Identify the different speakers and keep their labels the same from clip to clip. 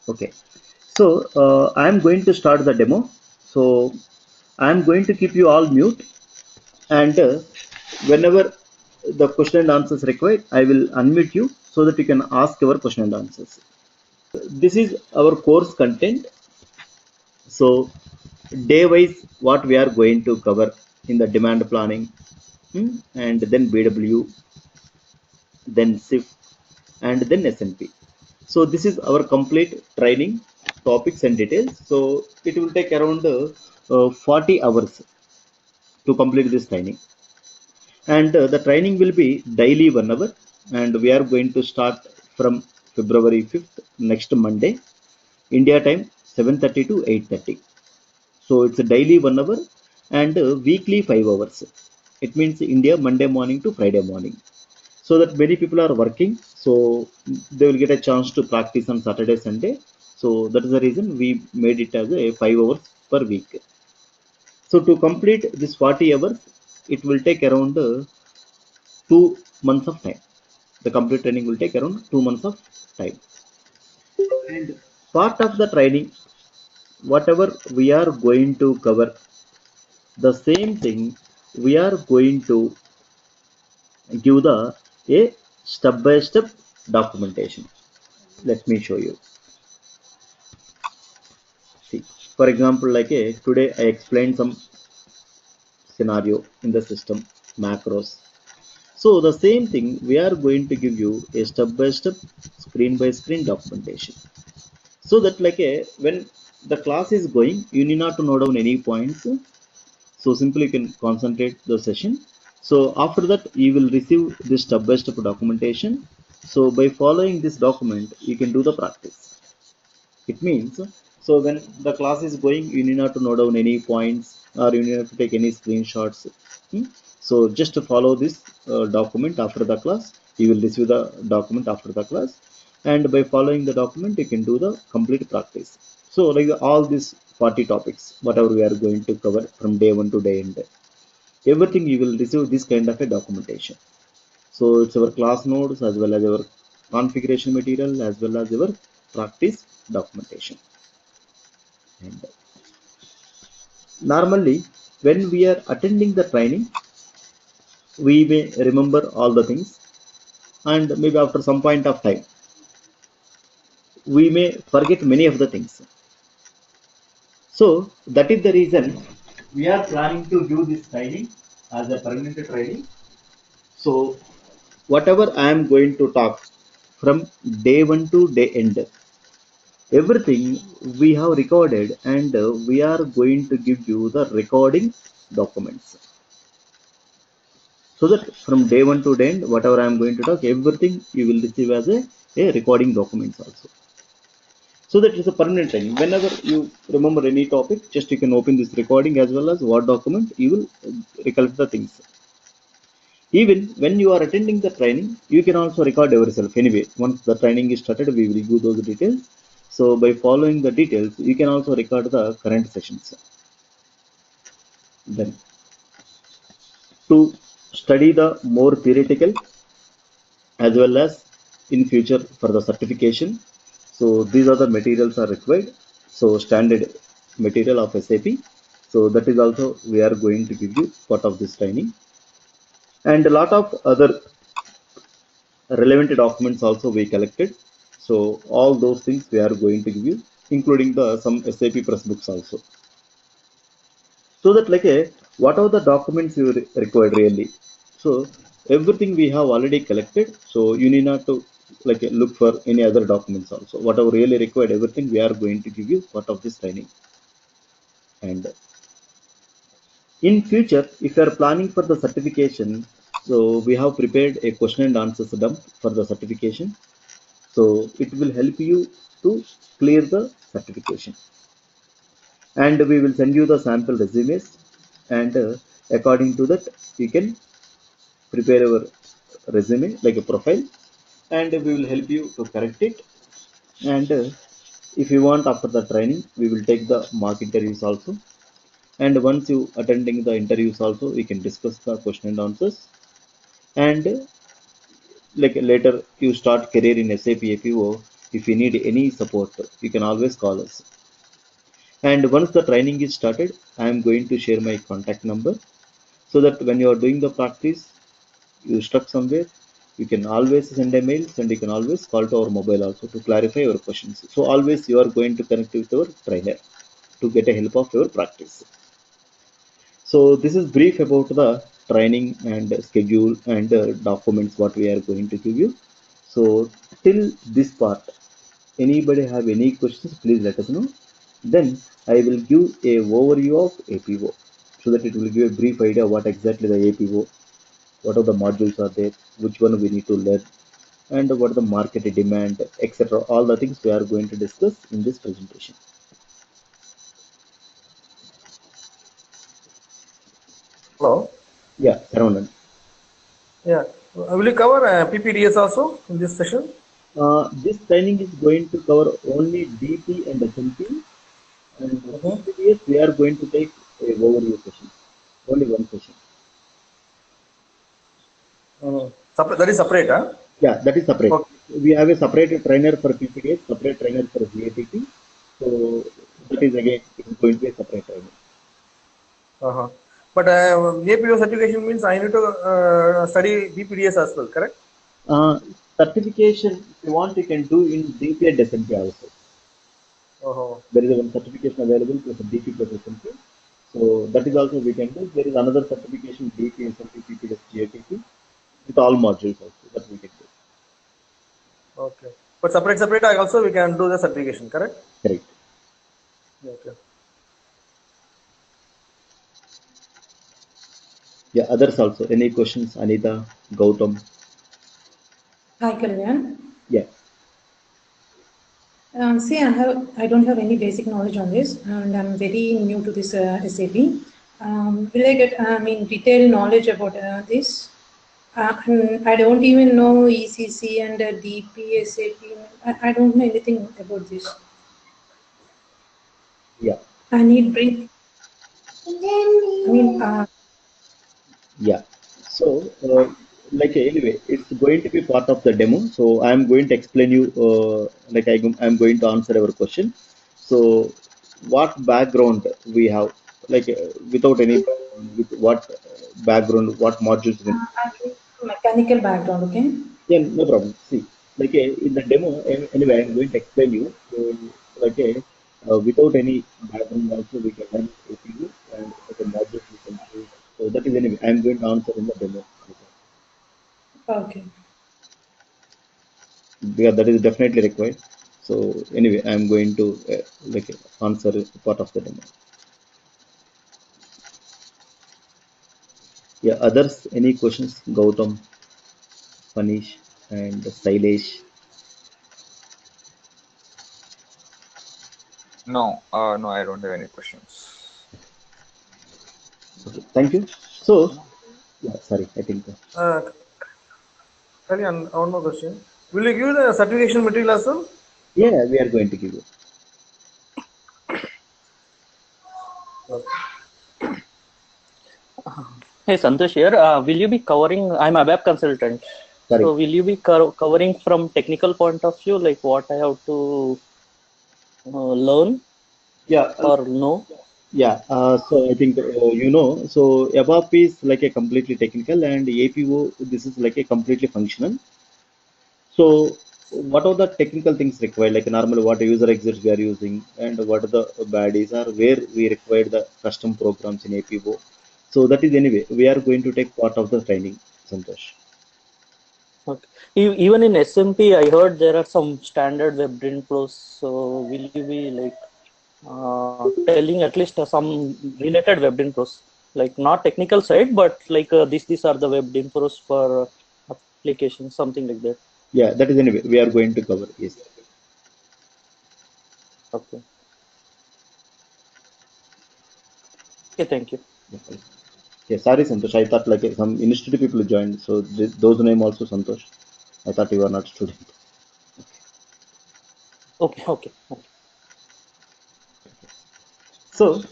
Speaker 1: Okay. So I am going to start the demo. So I am going to keep you all mute, and whenever the question and answers required, I will unmute you so that you can ask your question and answers. This is our course content. So day wise, what we are going to cover in the demand planning, and then BW, then SIF, and then SNP. So this is our complete training topics and details. So it will take around 40 hours to complete this training. And the training will be daily 1 hour, and we are going to start from February 5th, next Monday, India time 7:30 to 8:30. So it's a daily 1 hour, and weekly 5 hours. It means India Monday morning to Friday morning, so that many people are working, so they will get a chance to practice on Saturday, Sunday. So that is the reason we made it as a 5 hours per week. So to complete this 40 hours, it will take around 2 months of time. The complete training will take around 2 months of time. And part of the training, whatever we are going to cover, the same thing we are going to give the a step-by-step documentation. Let me show you. See, for example, like today I explained some scenario in the system macros. So the same thing we are going to give you a step-by-step, screen-by-screen documentation. So that like when the class is going, you need not to note down any points. So simply you can concentrate the session. So after that you will receive this step-by-step documentation. So by following this document, you can do the practice. It means, so when the class is going, you need not to note down any points, or you need not to take any screenshots. Hmm? So just to follow this document after the class, you will receive the document after the class, and by following the document, you can do the complete practice. So like all these 40 topics, whatever we are going to cover from day one to day end, everything you will receive this kind of a documentation. So it's our class notes as well as our configuration material as well as our practice documentation. And normally, when we are attending the training, we may remember all the things, and maybe after some point of time, we may forget many of the things. So that is the reason we are planning to do this training as a permanent training. So whatever I am going to talk from day one to day end, everything we have recorded, and we are going to give you the recording documents. So that from day one to day end, whatever I am going to talk, everything you will receive as a recording documents also. So that is a permanent training. Whenever you remember any topic, just you can open this recording as well as Word document, you will recollect the things. Even when you are attending the training, you can also record yourself. Anyway, once the training is started, we will give those details. So by following the details, you can also record the current sessions. Then to study the more theoretical as well as in future for the certification. So these are the materials are required. So standard material of SAP. So that is also we are going to give you part of this training, and a lot of other relevant documents also we collected. So all those things we are going to give you, including the some SAP press books also. So that like a what are the documents you required really. So everything we have already collected. So you need not to like look for any other documents also. Whatever really required, everything we are going to give you part of this training. And in future, if you are planning for the certification, so we have prepared a question and answers dump for the certification. So it will help you to clear the certification. And we will send you the sample resumes, and according to that, you can prepare your resume like a profile, and we will help you to correct it. And if you want, after the training, we will take the mock interviews also. And once you attending the interviews also, we can discuss the question and answers. And like later you start career in SAP APO, If you need any support, you can always call us. And once the training is started, I am going to share my contact number so that when you are doing the practice, you stuck somewhere, you can always send a mail and you can always call to our mobile also to clarify your questions. So always you are going to connect with your trainer to get a help of your practice. So this is brief about the training and schedule and documents what we are going to give you. So till this part, anybody have any questions, please let us know. Then I will give a overview of APO so that it will give a brief idea what exactly the APO, what are the modules are there, which one we need to learn, and what are the market demand, etc. All the things we are going to discuss in this presentation.
Speaker 2: Hello.
Speaker 1: Yeah, Saravanan.
Speaker 2: Yeah. Will you cover PPDS also in this session?
Speaker 1: This training is going to cover only DP and SMP, and
Speaker 2: Mm-hmm.
Speaker 1: PPDS we are going to take a overview session, only one session.
Speaker 2: Separate, that is separate, huh?
Speaker 1: Yeah, that is separate.
Speaker 2: Okay.
Speaker 1: We have a separate trainer for PPDS, separate trainer for GATP. So that is again it is going to be a separate trainer.
Speaker 2: Uh-huh. But APO certification means I need to study PPDS as well, correct?
Speaker 1: Uh, Certification, if you want, you can do in DP and SMP also.
Speaker 2: Uh-huh.
Speaker 1: There is a one certification available plus a DP plus SMP. So that is also we can do. There is another certification DP, SMP, PPDS, GATP with all modules also that we can do.
Speaker 2: Okay. But separate, I also we can do the certification, correct?
Speaker 1: Correct.
Speaker 2: Okay.
Speaker 1: Yeah, others also. Any questions, Anita, Gautam?
Speaker 3: Hi, Kalyan.
Speaker 1: Yeah.
Speaker 3: See, I don't have any basic knowledge on this, and I'm very new to this SAP. Will I get, detailed knowledge about this? And I don't even know ECC and DP, SAP. I don't know anything about this.
Speaker 1: Yeah.
Speaker 3: I need brief. I mean,
Speaker 1: Yeah. So, like anyway, it's going to be part of the demo. So I'm going to explain you, I'm going to answer our question. So, what background we have, without any, with what background, what modules?
Speaker 3: I'm mechanical background, okay?
Speaker 1: Yeah, no problem. See, in the demo, anyway, I'm going to explain you. So, without any background, also we can learn APU and the modules we can choose. So that is anyway. I'm going to answer in the demo.
Speaker 3: Okay.
Speaker 1: Because that is definitely required. So anyway, I'm going to answer part of the demo. Yeah, others, any questions? Gautam, Panish, and Sailesh.
Speaker 4: No, no, I don't have any questions.
Speaker 1: Okay, thank you. So, yeah, sorry, I think.
Speaker 2: Kalyan, one more question. Will you give the certification material as well?
Speaker 1: Yeah, we are going to give you.
Speaker 2: Okay.
Speaker 5: Hey Santosh here. Will you be covering? I'm a web consultant.
Speaker 1: Sorry.
Speaker 5: So will you be covering from technical point of view, like what I have to learn
Speaker 1: Yeah,
Speaker 5: or know?
Speaker 1: yeah. So I think So ABAP is like a completely technical, and APO this is like a completely functional. So what are the technical things required? Like normally, what user exits we are using, and what are the baddies are where we require the custom programs in APO. So that is anyway. We are going to take part of the training, Santosh.
Speaker 5: Okay. Even in SMP, I heard there are some standard WebDriven flows. So will you be like telling at least some related WebDriven flows, like not technical side, but like these are the WebDriven flows for applications, something like that.
Speaker 1: Yeah, that is anyway. We are going to cover. Yes.
Speaker 5: Okay. Okay. Thank you.
Speaker 1: Okay. Yeah, sorry, Santosh. I thought like some institute people joined, so those name also Santosh. I thought you are not student.
Speaker 5: Okay. Okay. Okay.
Speaker 1: So,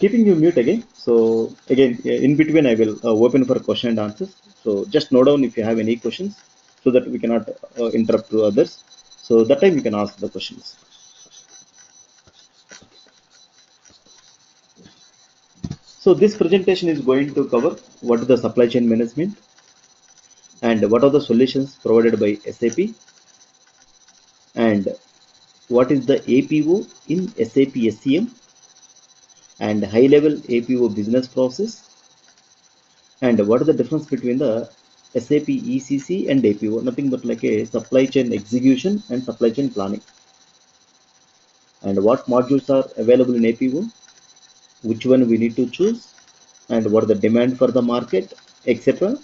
Speaker 1: keeping you mute again. So again, in between, I will open for question and answers. So just note down if you have any questions, so that we cannot interrupt to others. So that time you can ask the questions. So this presentation is going to cover what is the supply chain management and what are the solutions provided by SAP and what is the APO in SAP SCM and high level APO business process and what is the difference between the SAP ECC and APO, nothing but like a supply chain execution and supply chain planning, and what modules are available in APO, which one we need to choose, and what is the demand for the market, etc.,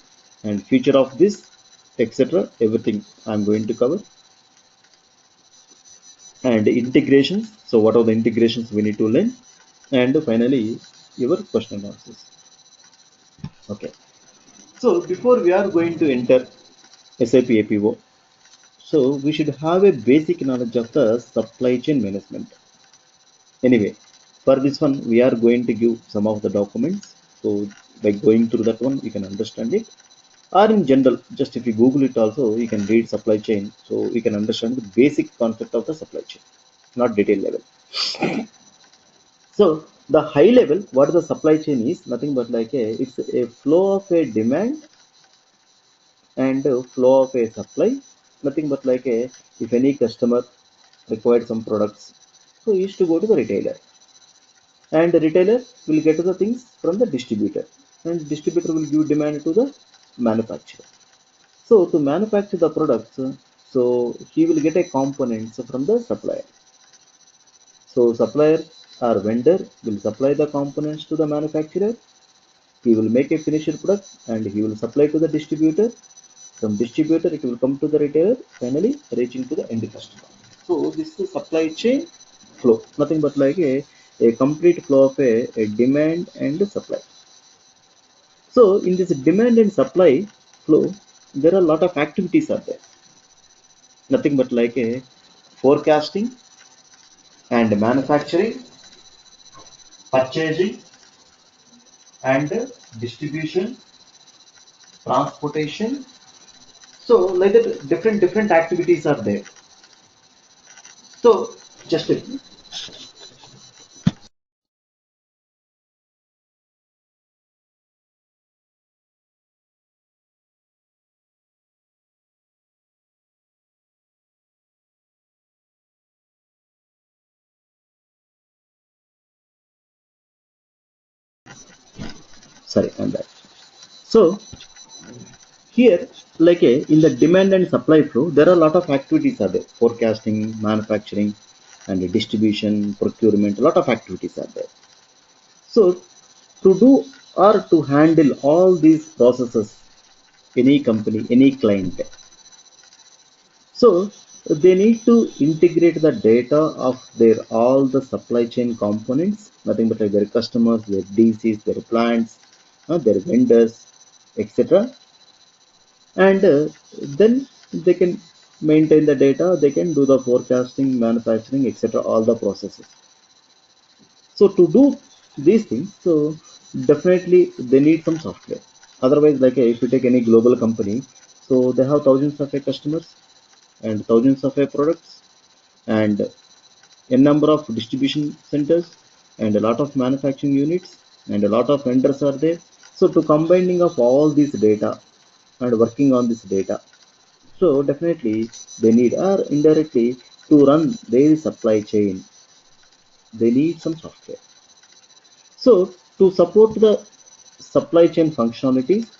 Speaker 1: and future of this, etc. Everything I'm going to cover. And integrations, so what are the integrations we need to learn, and finally your question and answers. Okay, so before we are going to enter SAP APO, so we should have a basic knowledge of the supply chain management. Anyway, for this one, we are going to give some of the documents. So by going through that one, you can understand it. Or in general, just if you Google it also, you can read supply chain. So you can understand the basic concept of the supply chain, not detail level. So the high level, what the supply chain is, nothing but like it's a flow of a demand and a flow of a supply, nothing but like if any customer required some products, so he used to go to the retailer, and the retailer will get the things from the distributor, and the distributor will give demand to the manufacturer. So to manufacture the products, so he will get a components from the supplier. So supplier or vendor will supply the components to the manufacturer. He will make a finished product and he will supply to the distributor. From distributor, it will come to the retailer, finally reaching to the end customer. So this is supply chain flow, nothing but like a complete flow of a demand and supply. So in this demand and supply flow, there are a lot of activities are there, nothing but like a forecasting and manufacturing, purchasing and distribution, transportation. So like that, different activities are there. So just a sorry, I'm back. So here, like in the demand and supply flow, there are a lot of activities are there: forecasting, manufacturing, and distribution, procurement. A lot of activities are there. So to do or to handle all these processes, any company, any client, so they need to integrate the data of their all the supply chain components, nothing but like their customers, their DCs, their plants, their vendors, etc. And then they can maintain the data, they can do the forecasting, manufacturing, etc. all the processes. So to do these things, so definitely they need some software. Otherwise, like if you take any global company, so they have thousands of customers and thousands of products and a number of distribution centers and a lot of manufacturing units and a lot of vendors are there. So to combining of all this data and working on this data, so definitely they need or indirectly to run their supply chain, they need some software. So to support the supply chain functionalities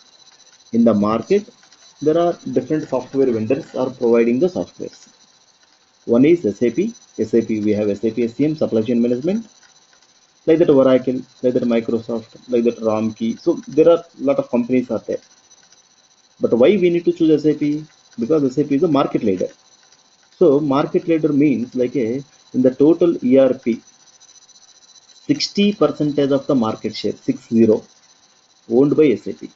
Speaker 1: in the market, there are different software vendors are providing the softwares. One is SAP. SAP, we have SAP SCM, supply chain management, like that Oracle, like that Microsoft, like that Ramkey. So there are a lot of companies are there. But why we need to choose SAP? Because SAP is a market leader. So market leader means like in the total ERP, 60% of the market share, 60, owned by SAP.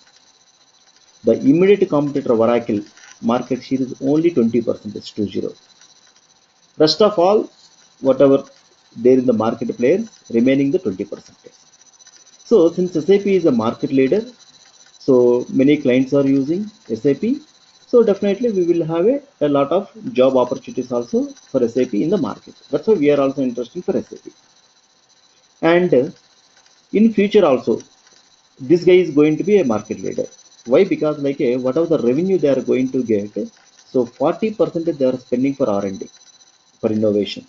Speaker 1: The immediate competitor Oracle market share is only 20%, 20. Rest of all, whatever there in the market players, remaining the 20%. So since SAP is a market leader, so many clients are using SAP So definitely we will have a lot of job opportunities also for SAP in the market. That's why we are also interested for SAP. And in future also, this guy is going to be a market leader. Why? Because like whatever the revenue they are going to get, so 40% they are spending for R&D, for innovation.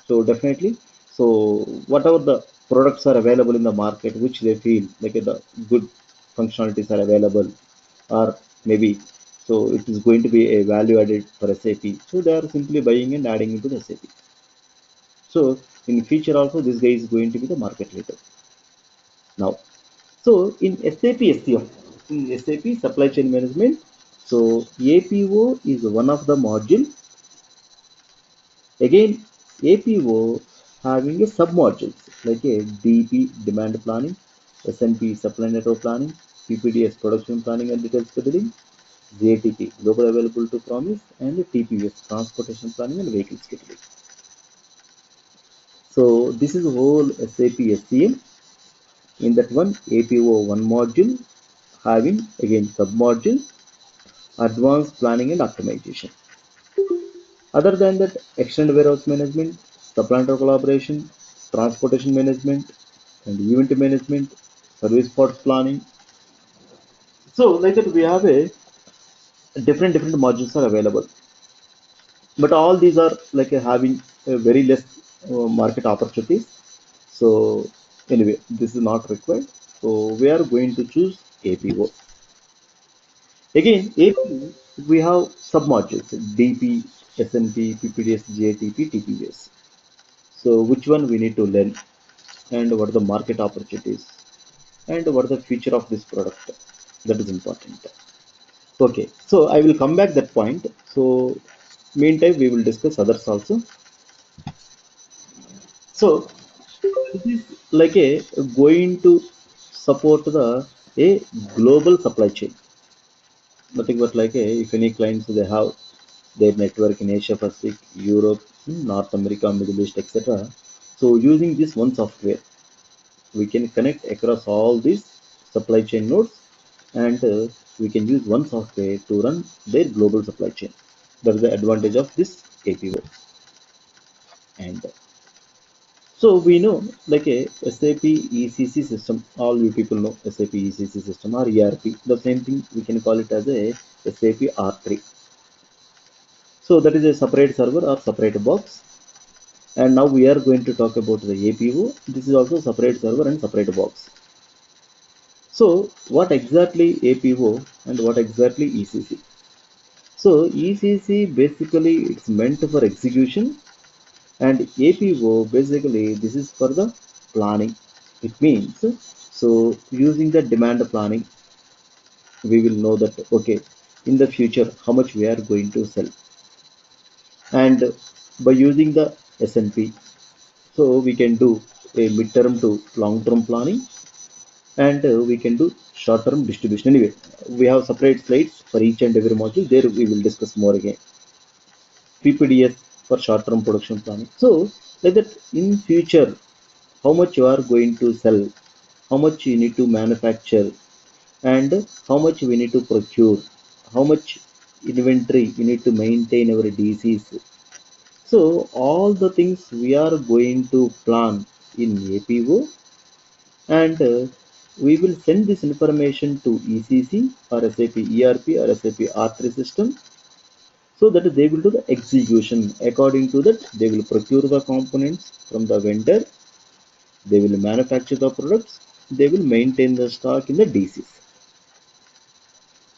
Speaker 1: So definitely, so whatever the products are available in the market, which they feel like the good functionalities are available, or maybe so it is going to be a value added for SAP. So they are simply buying and adding into the SAP. So in future also, this guy is going to be the market leader. Now, so in SAP SCM, in SAP Supply Chain Management, so APO is one of the module. Again, APO having a sub-modules like a DP demand planning, SMP supply network planning, PPDS production planning and detailed scheduling, GATP global available to promise, and TPS transportation planning and vehicle scheduling. So this is the whole SAP SCM. In that one, APO one module having again sub-module, advanced planning and optimization. Other than that, extended warehouse management, supplier collaboration, transportation management, and event management, service parts planning. So like that, we have a different modules are available, but all these are like having a very less market opportunities. So anyway, this is not required. So we are going to choose APO. Again, APO we have submodules DP, SNP, PPDS, GATP, TPS. So which one we need to learn, and what are the market opportunities, and what are the future of this product? That is important. Okay, so I will come back that point. So meantime, we will discuss others also. So this is like a going to support a global supply chain. Nothing but like if any clients they have their network in Asia Pacific, Europe, North America, Middle East, etc. So using this one software, we can connect across all these supply chain nodes, and we can use one software to run their global supply chain. That is the advantage of this APO. And so we know like a SAP ECC system, all you people know SAP ECC system or ERP. The same thing we can call it as a SAP R3. So that is a separate server or separate box. And now we are going to talk about the APO. This is also separate server and separate box. So what exactly APO and what exactly ECC? So ECC basically it's meant for execution, and APO basically this is for the planning. It means so using the demand planning, we will know that okay in the future how much we are going to sell, and by using the SNP, so we can do a midterm to long term planning, and we can do short term distribution. Anyway, we have separate slides for each and every module. There we will discuss more again. PPDS for short term production planning. So like that in future, how much you are going to sell, how much you need to manufacture, and how much we need to procure, how much inventory we need to maintain our DCs. So all the things we are going to plan in APO, and we will send this information to ECC or SAP ERP or SAP R3 system, so that they will do the execution. According to that, they will procure the components from the vendor, they will manufacture the products, they will maintain the stock in the DCs.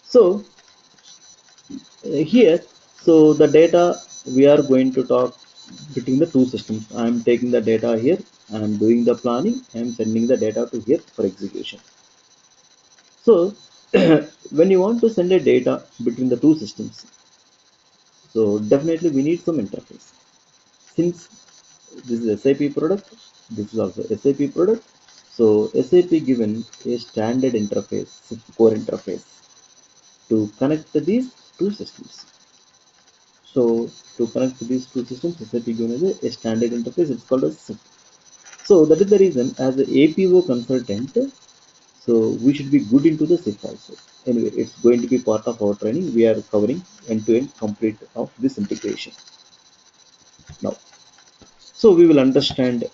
Speaker 1: So here, so the data we are going to talk between the two systems. I am taking the data here, I am doing the planning, I am sending the data to here for execution. So when you want to send a data between the two systems, so definitely we need some interface. Since this is SAP product, this is also SAP product, so SAP given a standard interface, core interface to connect these two systems. So to connect these two systems, SAP given as a standard interface, it's called as SIP. So that is the reason as an APO consultant, so we should be good into the SIP also. anyway, it's going to be part of our training. We are covering end-to-end complete of this integration now. So we will understand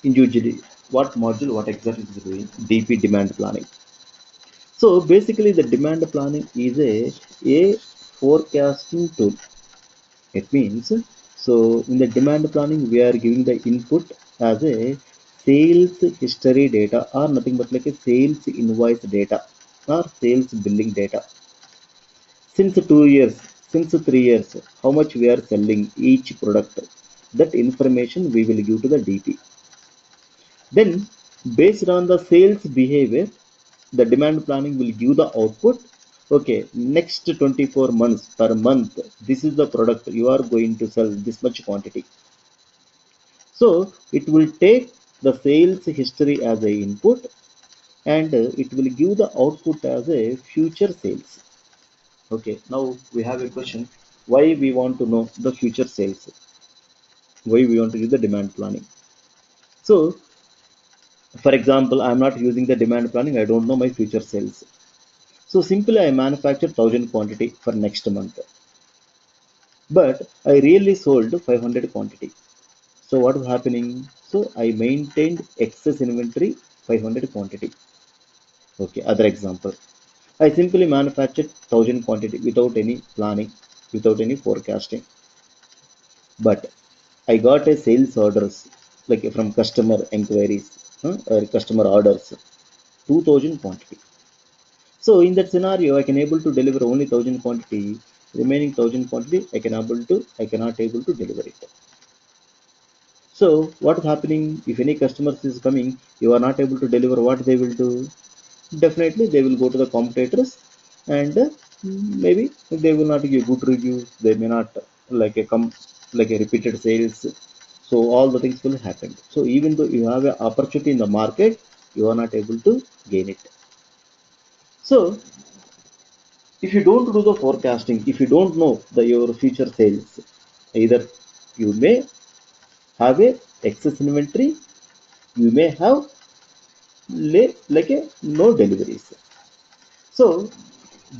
Speaker 1: individually what module, what exactly is doing DP, demand planning. So basically the demand planning is a forecasting tool. It means, so in the demand planning we are giving the input as a sales history data or nothing but like a sales invoice data or sales billing data. Since 2 years, since 3 years, how much we are selling each product, that information we will give to the DP. Then based on the sales behavior, the demand planning will give the output. Okay, next 24 months per month, this is the product you are going to sell this much quantity. So it will take the sales history as a input, and it will give the output as a future sales. Okay, now we have a question: why we want to know the future sales? Why we want to use the demand planning? So for example, I'm not using the demand planning, I don't know my future sales. So simply I manufacture 1000 quantity for next month, but I really sold 500 quantity. So what is happening? So I maintained excess inventory 500 quantity. Okay, other example, I simply manufactured 1000 quantity without any planning, without any forecasting, but I got a sales orders like from customer inquiries, or customer orders 2000 quantity. So in that scenario, I can able to deliver only 1000 quantity. Remaining 1000 quantity, I cannot able to deliver it. So what is happening? If any customers is coming, you are not able to deliver, what they will do? Definitely they will go to the competitors, and maybe they will not give good reviews. They may not like a come like a repeated sales. So all the things will happen. So even though you have an opportunity in the market, you are not able to gain it. So if you don't do the forecasting, if you don't know your future sales, either you may have a excess inventory, you may have like a no deliveries. So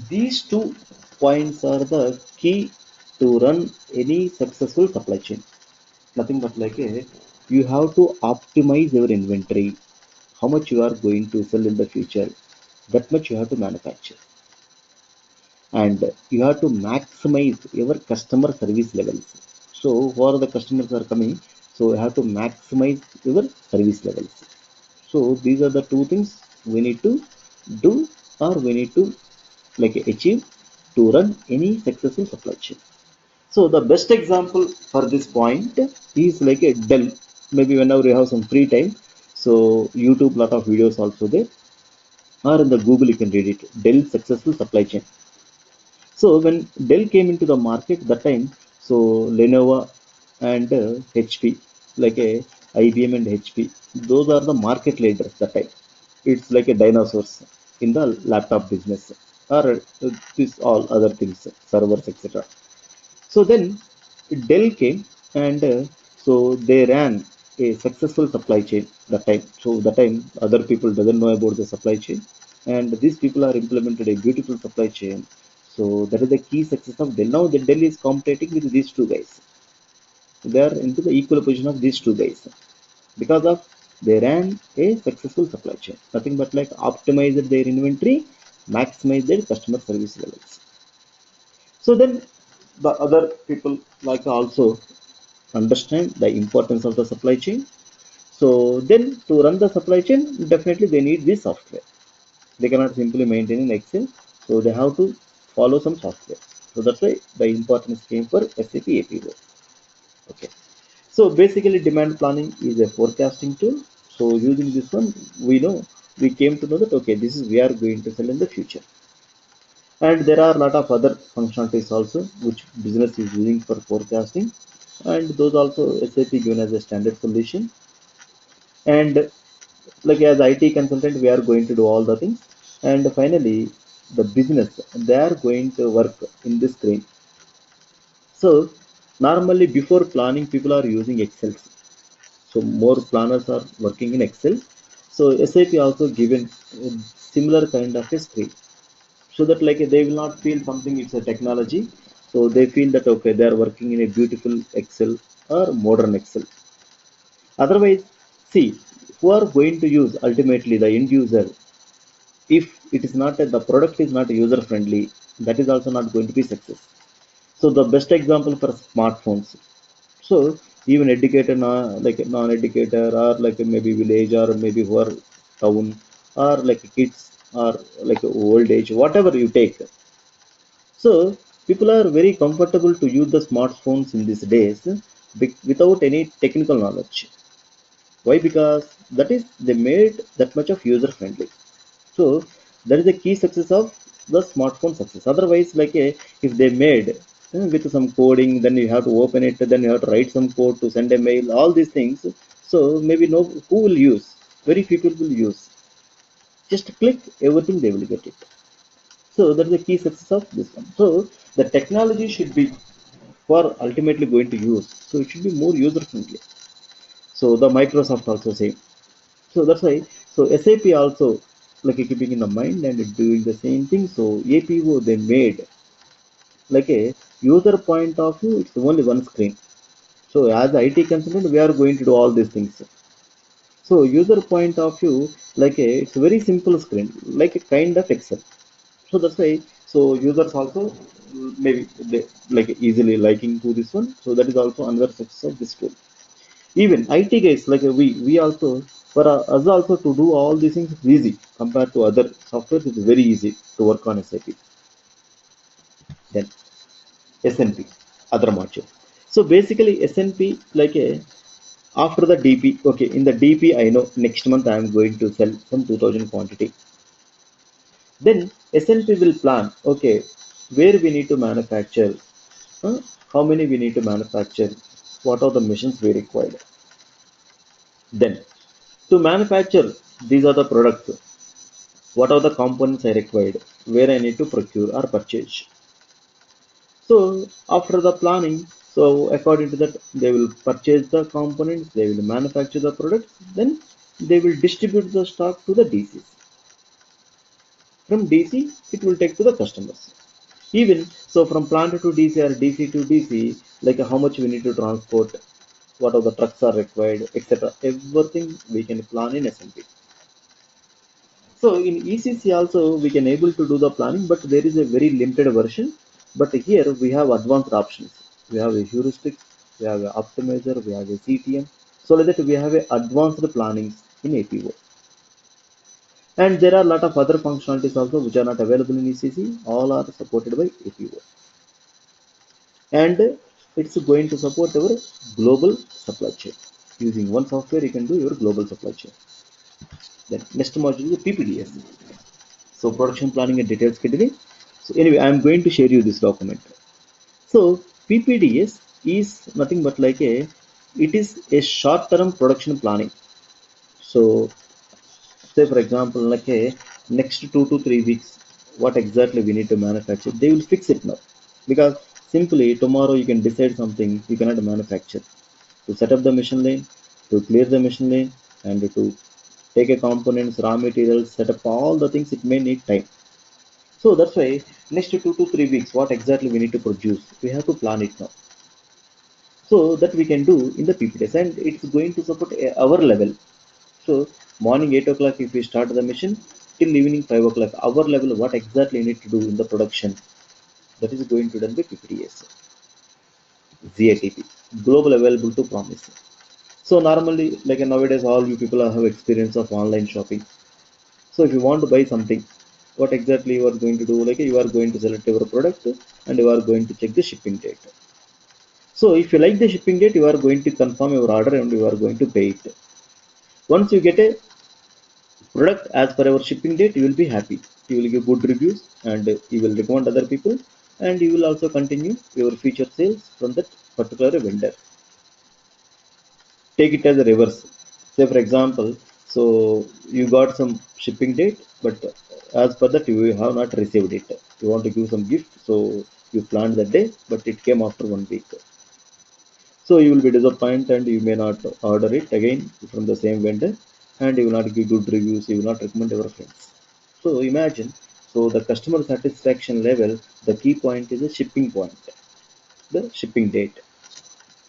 Speaker 1: these 2 points are the key to run any successful supply chain. Nothing but like a, you have to optimize your inventory, how much you are going to sell in the future, that much you have to manufacture, and you have to maximize your customer service levels. So for the customers are coming, so you have to maximize your service levels. So these are the two things we need to do, or we need to like achieve to run any successful supply chain. So the best example for this point is like a Dell. Maybe whenever you have some free time, so YouTube lot of videos also there, or in the Google you can read it. Dell successful supply chain. So when Dell came into the market that time, so Lenovo and HP, like a IBM and HP, those are the market leaders that time. It's like a dinosaurs in the laptop business, or this all other things, servers, etc. So then Dell came, and so they ran a successful supply chain that time. So that time other people doesn't know about the supply chain, and these people are implemented a beautiful supply chain. So that is the key success of Dell. Now the Dell is competing with these two guys. They are into the equal position of these two guys because of they ran a successful supply chain. Nothing but like optimized their inventory, maximize their customer service levels. So then the other people like also understand the importance of the supply chain. So then to run the supply chain, definitely they need this software. They cannot simply maintain in Excel. So they have to follow some software. So that's why the importance came for SAP APO. Okay. So basically demand planning is a forecasting tool. So using this one, we came to know that, okay, this is we are going to sell in the future. And there are a lot of other functionalities also which business is using for forecasting, and those also SAP given as a standard solution. And like as IT consultant, we are going to do all the things. And finally, the business, they are going to work in this screen. So normally before planning, people are using Excel. So more planners are working in Excel. So SAP also given a similar kind of a screen. so that like they will not feel something it's a technology. So they feel that okay, they are working in a beautiful Excel or modern Excel. Otherwise, see, who are going to use ultimately the end user, if it is not the product is not user friendly, that is also not going to be success. So the best example for smartphones. So even educator, like non-educator, or like maybe village, or maybe who are town, or like kids, or like old age, whatever you take. So people are very comfortable to use the smartphones in these days without any technical knowledge. Why? Because that is they made that much of user friendly. So that is the key success of the smartphone success. Otherwise, like if they made with some coding, then you have to open it, then you have to write some code to send a mail, all these things. So maybe no, who will use? Very few people will use. Just click everything, they will get it. So that is the key success of this one. So the technology should be for ultimately going to use. So it should be more user friendly. So the Microsoft also same. So that's why. So SAP also like keeping in the mind and doing the same thing. So APO they made like a user point of view. It's only one screen. So as IT consultant, we are going to do all these things. So user point of view, like it's a very simple screen, like a kind of Excel. So that's why. So users also maybe they like easily liking to this one. So that is also another success of this tool. Even IT guys, like we also, for us also to do all these things is easy compared to other softwares. It's very easy to work on SAP. Then SNP, other module. So basically SNP like a after the DP. Okay, in the DP I know next month I am going to sell some 2000 quantity. Then SNP will plan. Okay, where we need to manufacture, how many we need to manufacture, what are the machines we require. Then to manufacture these are the products, what are the components I required, where I need to procure or purchase. So after the planning, so according to that, they will purchase the components, they will manufacture the products, then they will distribute the stock to the DCs. From DC, it will take to the customers. Even so, from plant to DC or DC to DC, like how much we need to transport, what are the trucks are required, etc. Everything we can plan in SMP. So in ECC also we can able to do the planning, but there is a very limited version. But here we have advanced options. We have a heuristic, we have a optimizer, we have a CTM. So like that we have a advanced plannings in APO. And there are a lot of other functionalities also which are not available in ECC. All are supported by APO. And it's going to support our global supply chain. Using one software, you can do your global supply chain. Then next module is PPDS. So production planning and detailed scheduling. So anyway, I am going to share you this document. So PPDS is nothing but like it is a short-term production planning. So say for example, like next 2 to 3 weeks, what exactly we need to manufacture, they will fix it now. Because simply tomorrow you can decide something you cannot manufacture. To set up the machine lane, to clear the machine lane, and to take a components, raw materials, set up all the things, it may need time. So that's why next 2 to 3 weeks, what exactly we need to produce, we have to plan it now. So that we can do in the PPTs, and it's going to support our level. So morning 8 o'clock, if we start the mission till evening 5 o'clock, our level, what exactly you need to do in the production, that is going to done by PPTs, ZATP, global available to promise. So normally, like nowadays, all you people have experience of online shopping. So if you want to buy something, what exactly you are going to do? Like you are going to select your product and you are going to check the shipping date. So if you like the shipping date, you are going to confirm your order and you are going to pay it. Once you get a product as per our shipping date, you will be happy. You will give good reviews and you will recommend other people, and you will also continue your future sales from that particular vendor. Take it as a reverse. Say for example, so you got some shipping date, but as per that you have not received it. You want to give some gift, so you planned that day, but it came after 1 week. So you will be disappointed and you may not order it again from the same vendor, and you will not give good reviews, you will not recommend your friends. So imagine, so So the customer satisfaction level, the key point is the shipping point, the shipping date.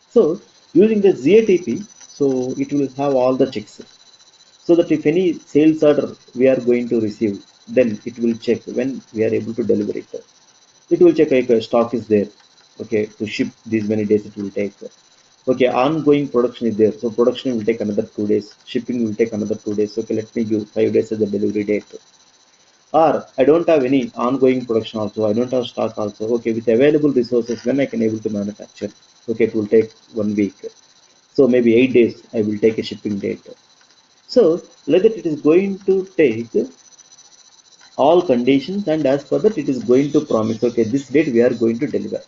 Speaker 1: So using the ZATP, so it will have all the checks. So that if any sales order we are going to receive, then it will check when we are able to deliver it. It will check like stock is there. Okay, to ship these many days it will take. Okay, ongoing production is there. So production will take another 2 days. Shipping will take another 2 days. Okay, let me give 5 days as the delivery date. Or I don't have any ongoing production also. I don't have stock also. Okay, with available resources, when I can able to manufacture. Okay, it will take 1 week. So maybe 8 days I will take a shipping date. So like that it is going to take all conditions, and as per that it is going to promise, okay, this date we are going to deliver.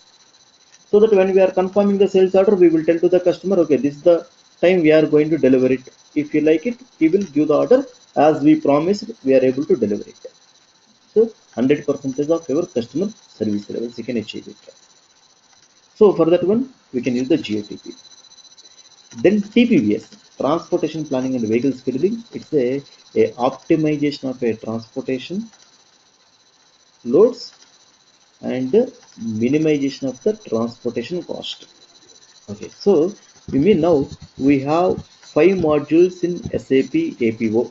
Speaker 1: So that when we are confirming the sales order, we will tell to the customer, okay, this is the time we are going to deliver it. If you like it, he will give the order as we promised, we are able to deliver it. So 100% of your customer service levels you can achieve it. So for that one we can use the GATP. Then TPVS, transportation planning and vehicle scheduling. It's a optimization of a transportation loads and minimization of the transportation cost. Okay, so we mean now we have 5 modules in SAP APO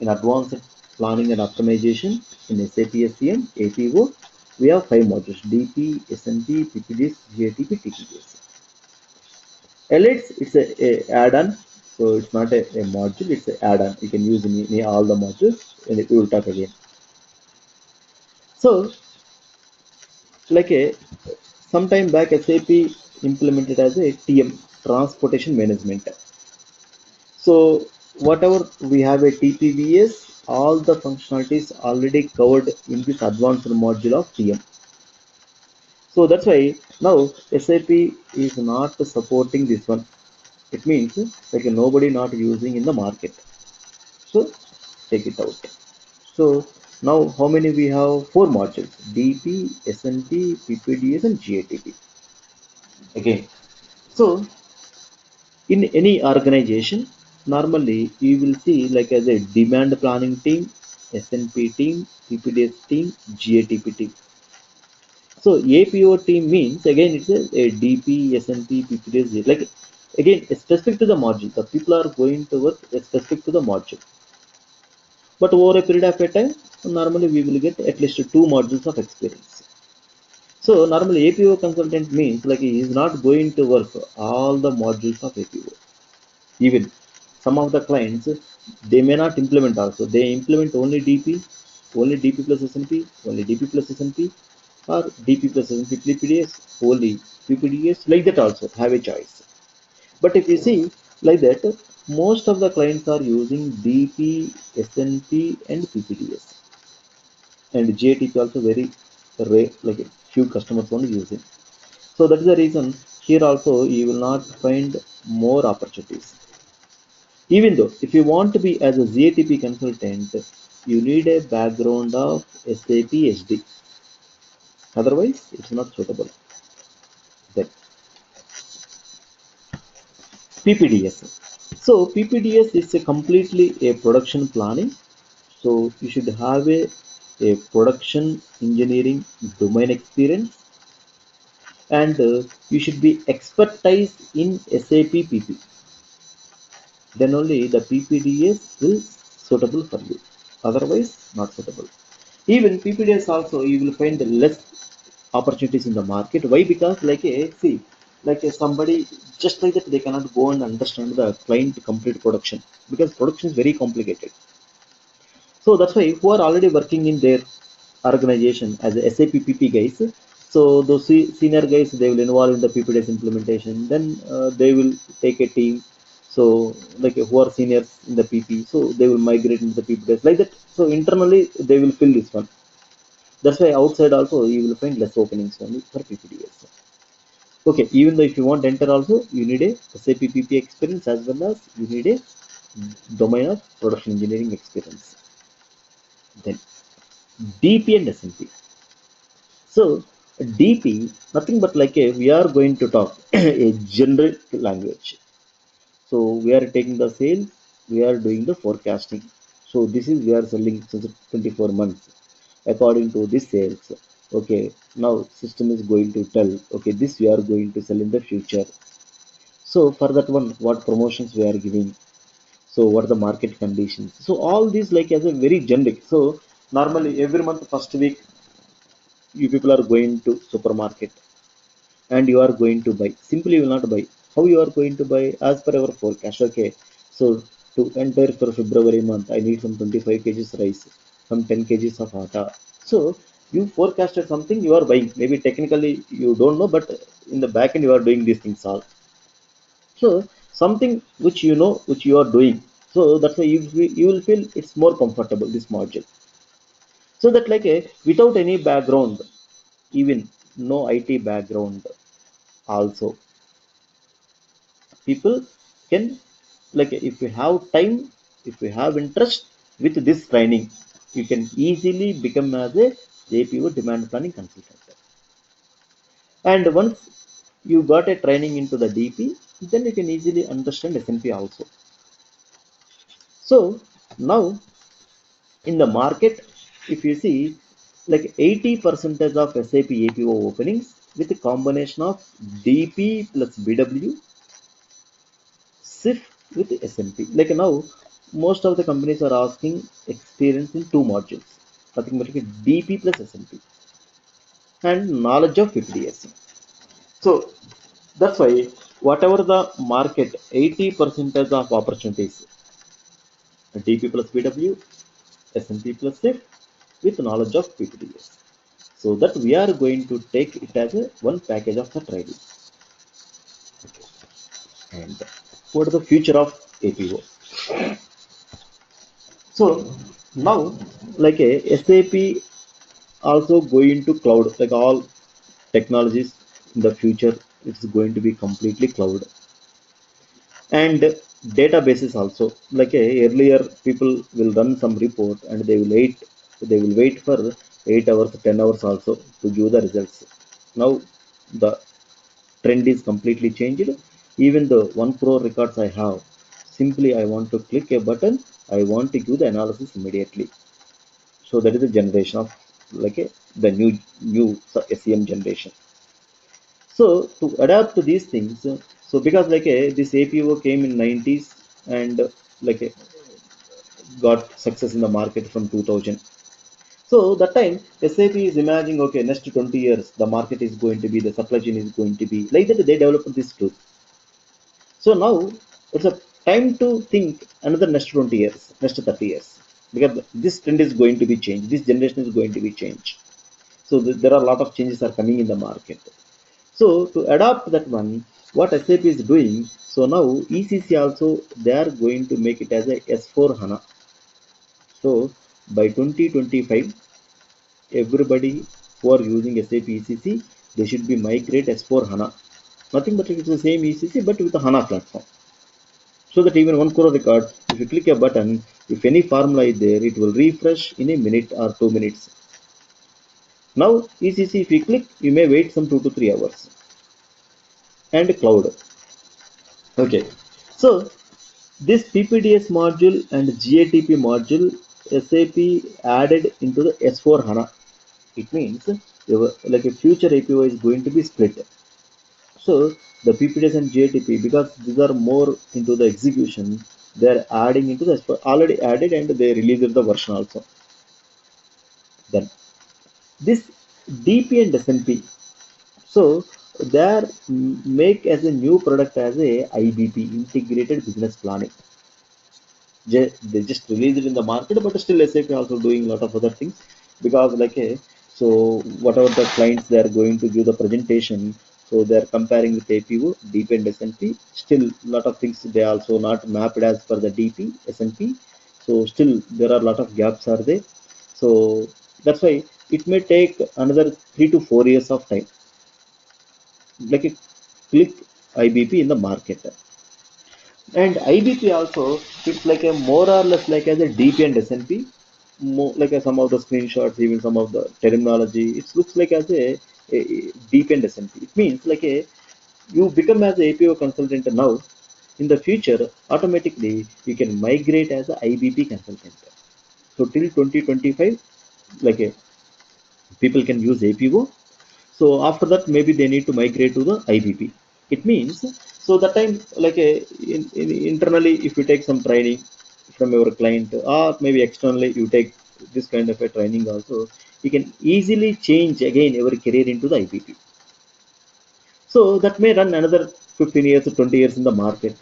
Speaker 1: in advanced planning and optimization in SAP SCM APO. We have 5 modules: DP, SNP, PPDS, GATP, TPDS. Elites, it's a add-on, so it's not a module, it's an add-on. You can use in all the modules, and we will talk again. So, like a sometime back, SAP implemented as a TM, transportation management. So whatever we have a TPVS, all the functionalities already covered in this advanced module of TM. So that's why now SAP is not supporting this one. It means like nobody not using in the market. So take it out. So now how many we have? 4 modules: DP, SNP, PPDS, and GATP. Again, so in any organization, normally you will see like as a demand planning team, SNP team, PPDS team, GATP team. So APO team means again it's a DP, SNP, PPDS, like again specific to the module. The people are going to work specific to the module. But over a period of a time, normally we will get at least 2 modules of experience. So normally APO consultant means like he is not going to work all the modules of APO. Even some of the clients, they may not implement also. They implement only DP, only DP plus SNP, only DP plus SNP, or DP plus SNP PPDS, only PPDS, like that also have a choice. But if you see like that, most of the clients are using DP, SNP, and PPDS, and GATP also very rare, like a few customers only using. So that is the reason here also you will not find more opportunities. Even though if you want to be as a ZATP consultant, you need a background of SAP SD. Otherwise, it's not suitable. Then PPDS. So PPDS is a completely a production planning. So you should have a production engineering domain experience, and you should be expertise in SAP PP. Then only the PPDS will suitable for you. Otherwise, not suitable. Even PPDS also you will find less opportunities in the market. Why? Because like a see, like a somebody just like that they cannot go and understand the client complete production, because production is very complicated. So that's why who are already working in their organization as a SAP PP guys. So those senior guys they will involve in the PPDS implementation. Then they will take a team. So like who are seniors in the PP, so they will migrate into the PPDS like that. So internally they will fill this one. That's why outside also you will find less openings only for PPDS. Okay, even though if you want to enter also, you need a SAP PP experience as well as you need a domain of production engineering experience. Then DP and SNP. So DP, nothing but like a we are going to talk a generic language. So we are taking the sales, we are doing the forecasting. So this is we are selling since 24 months. according to this sales. Okay, now system is going to tell, okay, this we are going to sell in the future. So for that one, what promotions we are giving, so what are the market conditions, so all these like as a very generic. So normally every month first week you people are going to supermarket and you are going to buy, simply you will not buy. How you are going to buy? As per our forecast. Okay, so to enter for February month I need some 25 kgs rice, some 10 kgs of atta. So you forecasted something, you are buying, maybe technically you don't know, but in the back end you are doing these things all. So something which you know, which you are doing, so that's why you will feel it's more comfortable this module. So that like a without any background, even no IT background also, people can, like if you have time, if you have interest with this training, you can easily become as a APO demand planning consultant. And once you got a training into the DP, then you can easily understand SNP also. So now in the market, if you see, like 80% of SAP APO openings with a combination of DP plus BW, SIF with SMP. Like now, most of the companies are asking experience in two modules, nothing but like DP plus SMP and knowledge of PPDS. So that's why whatever the market, 80% of opportunities, DP plus BW, SMP plus SIF with knowledge of PPDS. So that we are going to take it as a one package of the trading. And what is the future of APO? So now like a SAP also going to cloud, like all technologies in the future it's going to be completely cloud. And databases also, like earlier people will run some report and they will wait for 8 hours 10 hours also to give the results. Now the trend is completely changed. Even the 1 crore records I have, simply I want to click a button, I want to give the analysis immediately. So that is the generation of like the new SEM generation. So to adapt to these things, so because like this APO came in 90s and like got success in the market from 2000. So that time SAP is imagining, okay, next 20 years the market is going to be, the supply chain is going to be like that. They developed this tool. So now it's a time to think another next 20 years, next 30 years, because this trend is going to be changed. This generation is going to be changed. So there are a lot of changes are coming in the market. So to adapt that one, what SAP is doing, so now ECC also they are going to make it as a S4 HANA. So by 2025, everybody who are using SAP ECC, they should be migrate S4 HANA. Nothing but it's the same ECC but with a HANA platform. So that even 1 crore record, if you click a button, if any formula is there, it will refresh in a minute or 2 minutes. Now ECC, if you click, you may wait some 2 to 3 hours. And cloud. Okay, so this PPDS module and GATP module SAP added into the S4 HANA. It means like a future APO is going to be split. So the PPDS and GATP, because these are more into the execution, they are adding into the S4, already added and they released the version also. Then this DP and SNP, so they are make as a new product as a IBP, integrated business planning. They just released it in the market, but still SAP also doing a lot of other things, because like so whatever the clients they are going to give the presentation, so they are comparing with APO, DP and SNP. Still lot of things they also not mapped as per the DP SNP. So still there are a lot of gaps are there. So that's why it may take another 3 to 4 years of time, like a click IBP in the market. And IBP also, it's like a more or less like as a DP and SNP, more like some of the screenshots, even some of the terminology, it looks like as a DP and SNP. It means like you become as a APO consultant now. In the future, automatically you can migrate as a IBP consultant. So till 2025, like people can use APO. So after that, maybe they need to migrate to the IBP. It means, so that time, like internally, if you take some training from your client, or maybe externally you take this kind of a training also, you can easily change again your career into the IBP. So that may run another 15 years to 20 years in the market.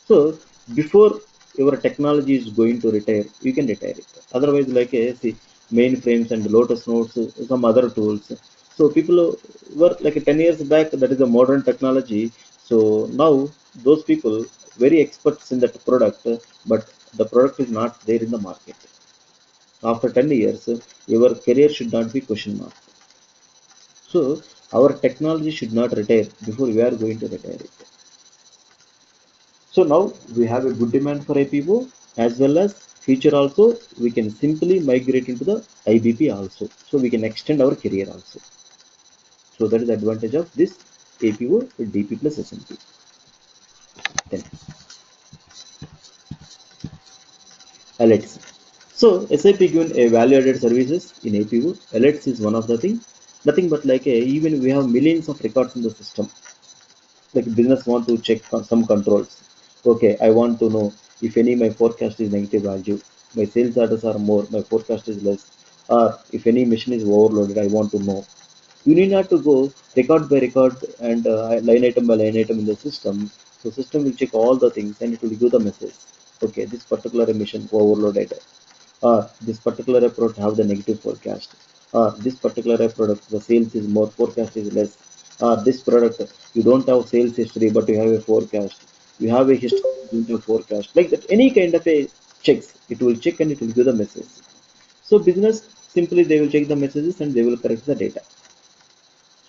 Speaker 1: So before your technology is going to retire, you can retire it. Otherwise, like see, mainframes and Lotus Notes, some other tools. So people were like 10 years back, that is a modern technology. So now those people very experts in that product, but the product is not there in the market. After 10 years, your career should not be question mark. So our technology should not retire before we are going to retire it. So now we have a good demand for IPO, as well as future also we can simply migrate into the IBP also. So we can extend our career also. So that is the advantage of this APO DP plus SMP. Then alerts. So SAP given a value added services in APO. Alerts is one of the thing. Nothing but like even we have millions of records in the system. Like business want to check some controls. Okay, I want to know if any my forecast is negative value, my sales orders are more, my forecast is less, or if any machine is overloaded, I want to know. You need not to go record by record and line item by line item in the system. So system will check all the things and it will give the message. Okay, this particular emission overloaded, or this particular product have the negative forecast, or this particular product the sales is more, forecast is less, or this product you don't have sales history but you have a forecast, you have a history, you don't have forecast, like that any kind of a checks, it will check and it will give the message. So business simply they will check the messages and they will correct the data.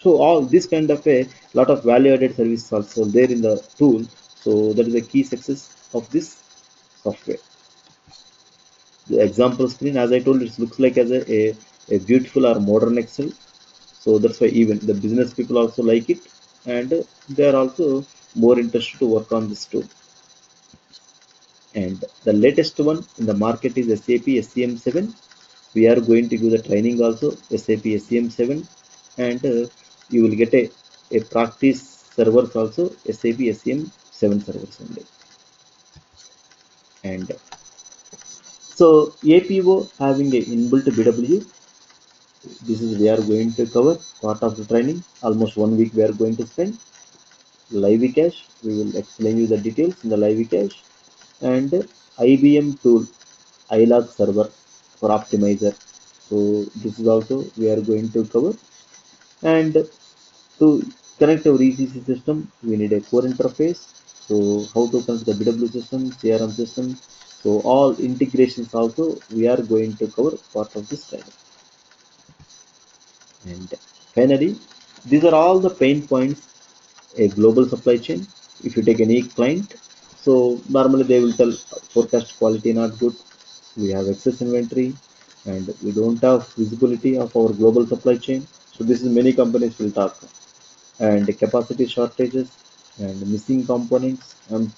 Speaker 1: So all this kind of a lot of value added services also there in the tool. So that is the key success of this software. The example screen, as I told, it looks like as a beautiful or modern Excel. So that's why even the business people also like it, and they are also more interested to work on this tool. And the latest one in the market is SAP SCM7. We are going to give the training also SAP SCM7, and you will get a practice servers also SAP SCM7 servers only. And so APO having a inbuilt BW. This is we are going to cover part of the training. Almost 1 week we are going to spend. Live cache, we will explain you the details in the live cache, and IBM tool iLog server for optimizer. So this is also we are going to cover. And to connect our ECC system, we need a core interface. So how to connect the BW system, CRM system. So all integrations also we are going to cover part of this training. And finally, these are all the pain points a global supply chain. If you take any client, so normally they will tell forecast quality not good, we have excess inventory, and we don't have visibility of our global supply chain. So this is many companies will talk, and capacity shortages and missing components. I'm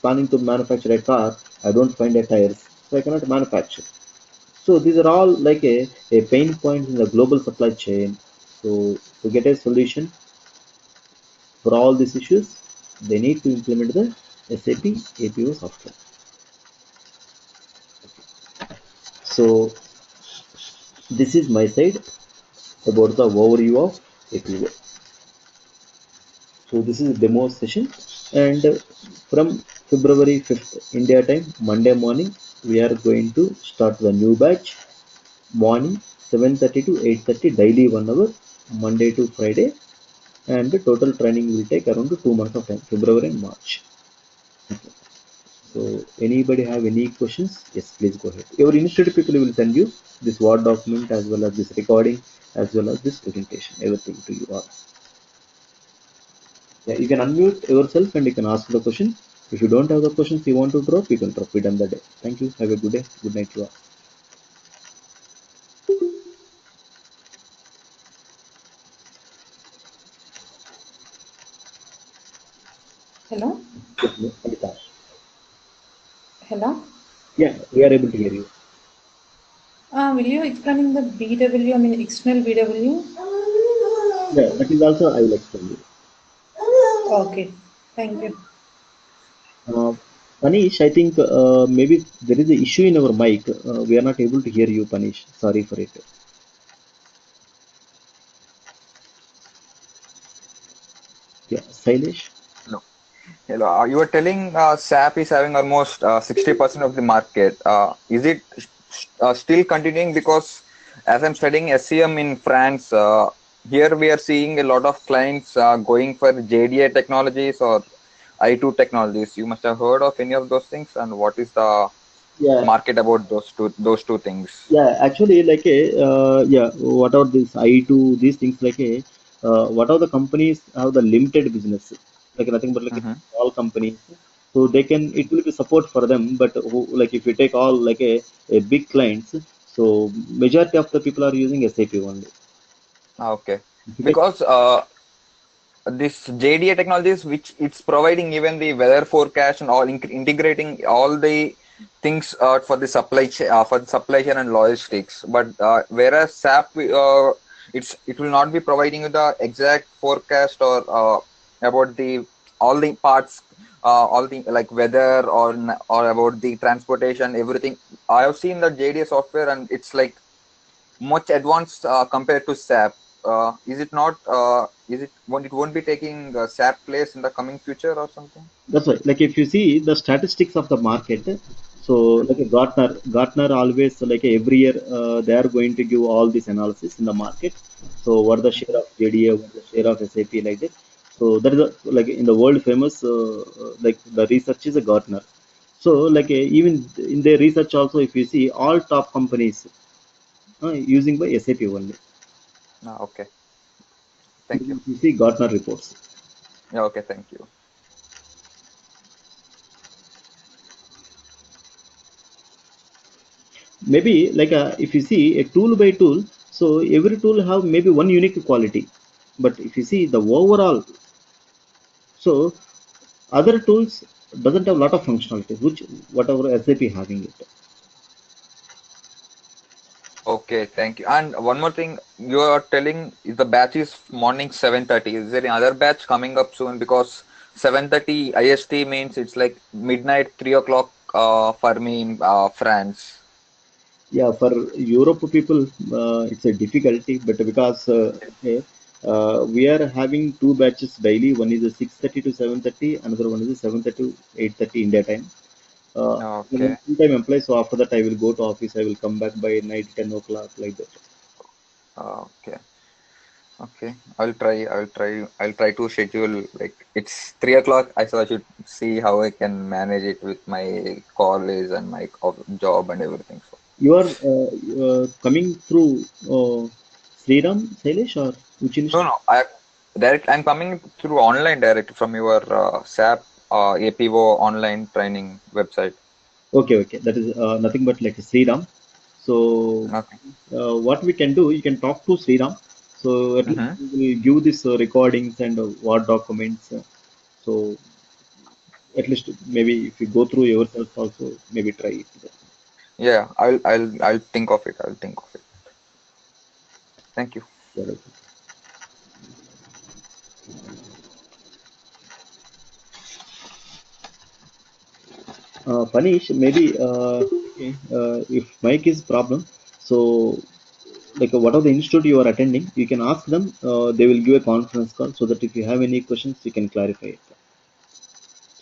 Speaker 1: planning to manufacture a car, I don't find a tires, so I cannot manufacture. So these are all like a pain point in the global supply chain. So to get a solution for all these issues, they need to implement the SAP APO software. So this is my side about the overview of APO. So this is a demo session, and from February 5th India time, Monday morning, we are going to start the new batch. Morning 7:30 to 8:30 daily, 1 hour, Monday to Friday, and the total training will take around 2 months of time, February and March. Okay. So anybody have any questions? Yes, please go ahead. Your institute people will send you this Word document as well as this recording as well as this presentation, everything to you all. Yeah, you can unmute yourself and you can ask the question. If you don't have the questions you want to drop, you can drop it on the day. Thank you. Have a good day. Good night to all.
Speaker 3: Hello? Hello?
Speaker 1: Yeah, we are able to hear you.
Speaker 3: Will you explain the BW, I mean external BW?
Speaker 1: Yeah, that is also I will explain you.
Speaker 3: Okay, thank you.
Speaker 1: Panish, I think maybe there is an issue in our mic. We are not able to hear you, Panish. Sorry for it. Yeah, Sailesh.
Speaker 4: Hello. Hello. You were telling SAP is having almost 60% of the market. Is it still continuing? Because as I'm studying SCM in France, here we are seeing a lot of clients going for JDA technologies or I2 technologies. You must have heard of any of those things. And what is the
Speaker 1: Yeah,
Speaker 4: market about those two things?
Speaker 1: yeah. Actually, yeah. Whatever this I2, these things whatever the companies have the limited business, like nothing but like a
Speaker 4: Mm-hmm.
Speaker 1: small companies. So they can it will be support for them. But like if you take all a big clients, so majority of the people are using SAP only.
Speaker 4: Okay.
Speaker 1: If you take
Speaker 4: Because this JDA technologies, which it's providing even the weather forecast and all, integrating all the things for the supply chain and logistics. But whereas SAP, it will not be providing you the exact forecast or about the all the parts, all the like weather or about the transportation, everything. I have seen the JDA software and it's like much advanced compared to SAP. Is it not? It won't be taking SAP place in the coming future or something?
Speaker 1: That's why, like if you see the statistics of the market, so like a Gartner always every year they are going to give all this analysis in the market. So what the share of JDA, what the share of SAP like that. So that is like in the world famous like the research is a Gartner. So even in their research also, if you see all top companies using by SAP only.
Speaker 4: Okay, thank you.
Speaker 1: If you see Gartner reports.
Speaker 4: Yeah, okay, thank you.
Speaker 1: Maybe if you see a tool by tool, so every tool have maybe one unique quality, but if you see the overall, so other tools doesn't have a lot of functionalities which whatever SAP having it.
Speaker 4: Okay, thank you. And one more thing, you are telling is the batch is morning 7:30. Is there any other batch coming up soon? Because 7:30 IST means it's like midnight, 3 o'clock for me in France.
Speaker 1: Yeah, for Europe people it's a difficulty, but because we are having two batches daily. One is a 6:30 to 7:30, another one is a 7:30 to 8:30 India time. I'm a
Speaker 4: Okay.
Speaker 1: full-time employee, so after that I will go to office. I will come back by night 10 o'clock like that.
Speaker 4: Okay. Okay, I'll try to schedule like it's 3 o'clock. I should see how I can manage it with my college and my job and everything. So
Speaker 1: You are coming through Sriram, Sailesh, or which
Speaker 4: no,
Speaker 1: institute?
Speaker 4: no, I'm coming through online direct from your SAP APO online training website.
Speaker 1: Okay, okay. That is nothing but like Sriram. So,
Speaker 4: Okay.
Speaker 1: what we can do, you can talk to Sriram. So, at least
Speaker 4: Mm-hmm.
Speaker 1: we will give this recordings and Word documents. So, at least maybe if you go through yourself also, maybe try it.
Speaker 4: Yeah, I'll think of it. I'll think of it. Thank you.
Speaker 1: Yeah, okay. Panish, maybe okay, if mic is problem, so what are the institute you are attending, you can ask them. They will give a conference call so that if you have any questions, you can clarify it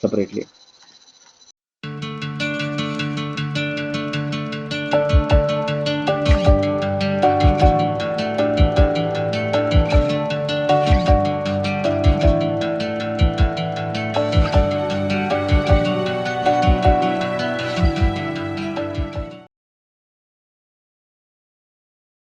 Speaker 1: separately.